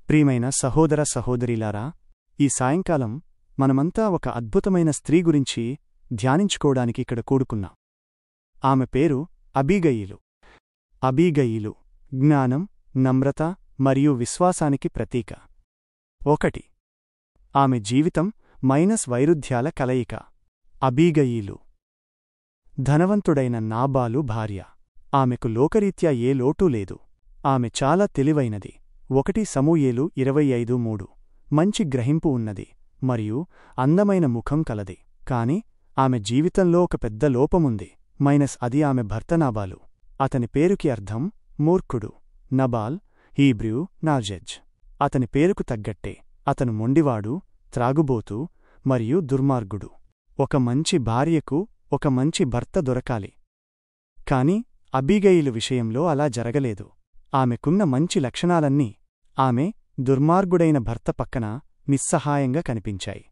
ప్రియమైన సహోదర సహోదరీలారా, ఈ సాయంకాలం మనమంతా ఒక అద్భుతమైన స్త్రీ గురించి ధ్యానించుకోవడానికి ఇక్కడ కూడుకున్నాం. ఆమె పేరు అబీగయీలు. అబీగయీలు జ్ఞానం, నమ్రత మరియు విశ్వాసానికి ప్రతీక. 1. ఆమె జీవితం మైనస్ వైరుధ్యాల కలయిక. అబీగయీలు ధనవంతుడైన నాబాలు భార్య. ఆమెకు లోకరీత్యా ఏ లోటూ లేదు. ఆమె చాలా తెలివైనది. 1 సమూయేలు 25:3. మంచి గ్రహింపు ఉన్నది మరియు అందమైన ముఖం కలది. కాని ఆమె జీవితంలో ఒక పెద్ద లోపముంది. అది ఆమె భర్త నాబాలు. అతని పేరుకి అర్థం మూర్ఖుడు. నబాల్ హీబ్రూ నాజెజ్. అతని పేరుకు తగ్గట్టే అతను మొండివాడు, త్రాగుబోతు మరియు దుర్మార్గుడు. ఒక మంచి భార్యకు ఒక మంచి భర్త దొరకాలి. కాని అబీగయీలు విషయంలో అలా జరగలేదు. ఆమెకున్న మంచి లక్షణాలన్నీ ఆమె దుర్మార్గుడైన భర్త పక్కన నిస్సహాయంగా కనిపించాయి.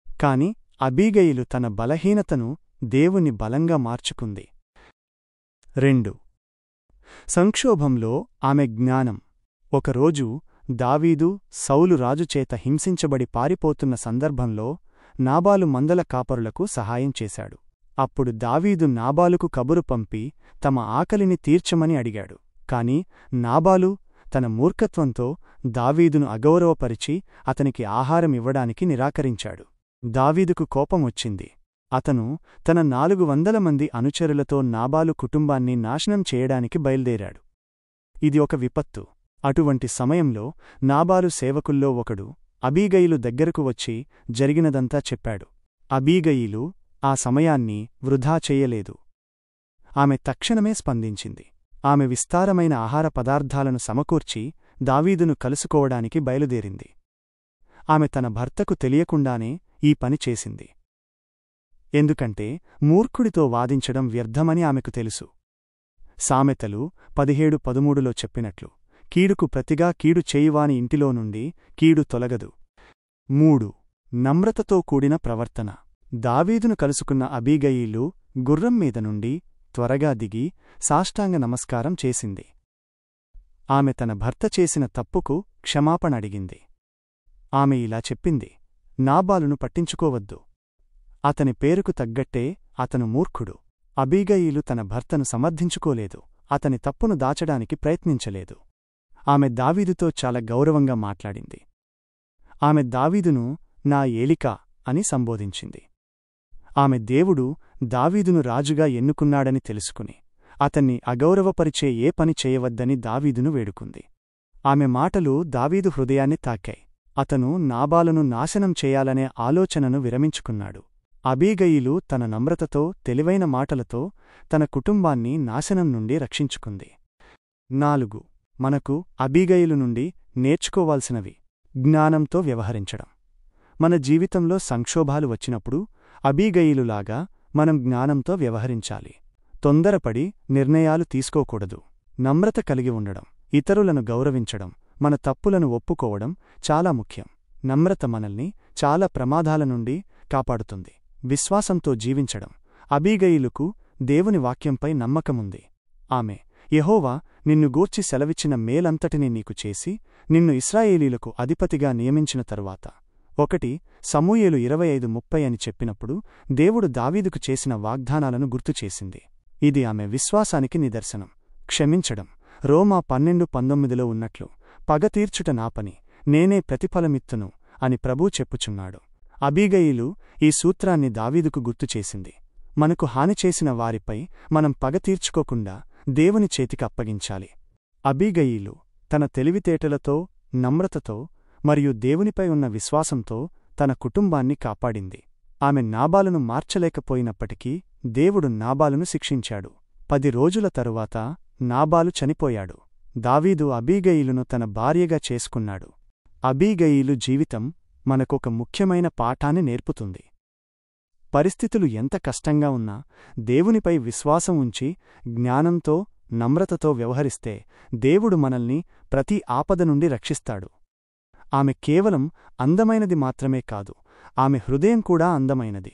కాని అబీగయీలు తన బలహీనతను దేవుని బలంగా మార్చుకుంది. 2. సంక్షోభంలో ఆమె జ్ఞానం. ఒకరోజు దావీదు సౌలు రాజుచేత హింసించబడి పారిపోతున్న సందర్భంలో నాబాలు మందల కాపరులకు సహాయం చేశాడు. అప్పుడు దావీదు నాబాలుకు కబురు పంపి తమ ఆకలిని తీర్చమని అడిగాడు. కాని నాబాలు తన మూర్ఖత్వంతో దావీదును అగౌరవపరిచి అతనికి ఆహారమివ్వడానికి నిరాకరించాడు. దావీదుకు కోపమొచ్చింది. అతను తన 400 మంది అనుచరులతో నాబాలు కుటుంబాన్ని నాశనం చేయడానికి బయల్దేరాడు. ఇది ఒక విపత్తు. అటువంటి సమయంలో నాబాలు సేవకుల్లో ఒకడు అబీగయీలు దగ్గరకు వచ్చి జరిగినదంతా చెప్పాడు. అబీగయీలు ఆ సమయాన్ని వృధా చెయ్యలేదు. ఆమె తక్షణమే స్పందించింది. ఆమె విస్తారమైన ఆహార పదార్థాలను సమకూర్చి దావీదును కలుసుకోవడానికి బయలుదేరింది. ఆమె తన భర్తకు తెలియకుండానే ఈ పని చేసింది. ఎందుకంటే మూర్ఖుడితో వాదించడం వ్యర్థమని ఆమెకు తెలుసు. సామెతలు 17:13లో చెప్పినట్లు, కీడుకు ప్రతిగా కీడు చేయువాని ఇంటిలో నుండి కీడు తొలగదు. 3. నమ్రతతో కూడిన ప్రవర్తన. దావీదును కలుసుకున్న అబీగయీలు గుర్రం మీద నుండి త్వరగా దిగి సాష్టాంగ నమస్కారం చేసింది. ఆమె తన భర్త చేసిన తప్పుకు క్షమాపణ అడిగింది. ఆమె ఇలా చెప్పింది: నాబాలును పట్టించుకోవద్దు. అతని పేరుకు తగ్గట్టే అతను మూర్ఖుడు. అబీగయీలు తన భర్తను సమర్థించుకోలేదు. అతని తప్పును దాచడానికి ప్రయత్నించలేదు. ఆమె దావీదుతో చాలా గౌరవంగా మాట్లాడింది. ఆమె దావీదును నా ఏలికా అని సంబోధించింది. ఆమె దేవుడు దావీదును రాజుగా ఎన్నుకున్నాడని తెలుసుకుని అతన్ని అగౌరవపరిచే ఏ పని చేయవద్దని దావీదును వేడుకుంది. ఆమె మాటలు దావీదు హృదయాన్ని తాకాయి. అతను నాబాలును నాశనం చేయాలనే ఆలోచనను విరమించుకున్నాడు. అబీగయీలు తన నమ్రతతో, తెలివైన మాటలతో తన కుటుంబాన్ని నాశనం నుండి రక్షించుకుంది. 4. మనకు అబీగయీలు నుండి నేర్చుకోవాల్సినవి. జ్ఞానంతో వ్యవహరించడం. మన జీవితంలో సంక్షోభాలు వచ్చినప్పుడు అబీగయీలులాగా మనం జ్ఞానంతో వ్యవహరించాలి. తొందరపడి నిర్ణయాలు తీసుకోకూడదు. నమ్రత కలిగి ఉండడం, ఇతరులను గౌరవించడం, మన తప్పులను ఒప్పుకోవడం చాలా ముఖ్యం. నమ్రత మనల్ని చాలా ప్రమాదాల నుండి కాపాడుతుంది. విశ్వాసంతో జీవించడం. అబీగయీలుకు దేవుని వాక్యంపై నమ్మకముంది. ఆమె యెహోవా నిన్ను గూర్చి సెలవిచ్చిన మేలంతటినీ నీకు చేసి నిన్ను ఇశ్రాయేలీలకు అధిపతిగా నియమించిన తరువాత 1 సమూయేలు 25:30 అని చెప్పినప్పుడు దేవుడు దావీదుకు చేసిన వాగ్దానాలను గుర్తుచేసింది. ఇది ఆమె విశ్వాసానికి నిదర్శనం. క్షమించడం. రోమా 12:19లో ఉన్నట్లు, పగ తీర్చుట నా పని, నేనే ప్రతిఫలమిత్తును అని ప్రభూ చెప్పుచున్నాడు. అబీగయీలు ఈ సూత్రాన్ని దావీదుకు గుర్తుచేసింది. మనకు హాని చేసిన వారిపై మనం పగ తీర్చుకోకుండా దేవుని చేతికి అప్పగించాలి. అబీగయీలు తన తెలివితేటలతో, నమ్రతతో మరియు దేవునిపై ఉన్న విశ్వాసంతో తన కుటుంబాన్ని కాపాడింది. ఆమె నాబాలును మార్చలేకపోయినప్పటికీ దేవుడు నాబాలును శిక్షించాడు. 10 రోజుల తరువాత నాబాలు చనిపోయాడు. దావీదు అబీగయీలును తన భార్యగా చేసుకున్నాడు. అబీగయీలు జీవితం మనకొక ముఖ్యమైన పాఠాన్ని నేర్పుతుంది. పరిస్థితులు ఎంత కష్టంగా ఉన్నా దేవునిపై విశ్వాసం ఉంచి జ్ఞానంతో, నమ్రతతో వ్యవహరిస్తే దేవుడు మనల్ని ప్రతి ఆపద నుండి రక్షిస్తాడు. ఆమె కేవలం అందమైనది మాత్రమే కాదు, ఆమె హృదయం కూడా అందమైనది.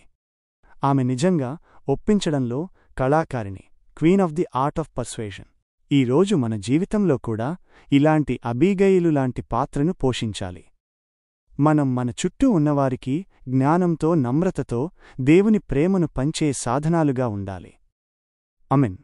ఆమె నిజంగా ఒప్పించడంలో కళాకారిణి, queen of the art of persuasion. ఈరోజు మన జీవితంలో కూడా ఇలాంటి అబీగయిలు లాంటి పాత్రను పోషించాలి. మనం మన చుట్టూ ఉన్నవారికి జ్ఞానంతో నమ్రతతో దేవుని ప్రేమను పంచే సాధనాలుగా ఉండాలి. ఆమేన్.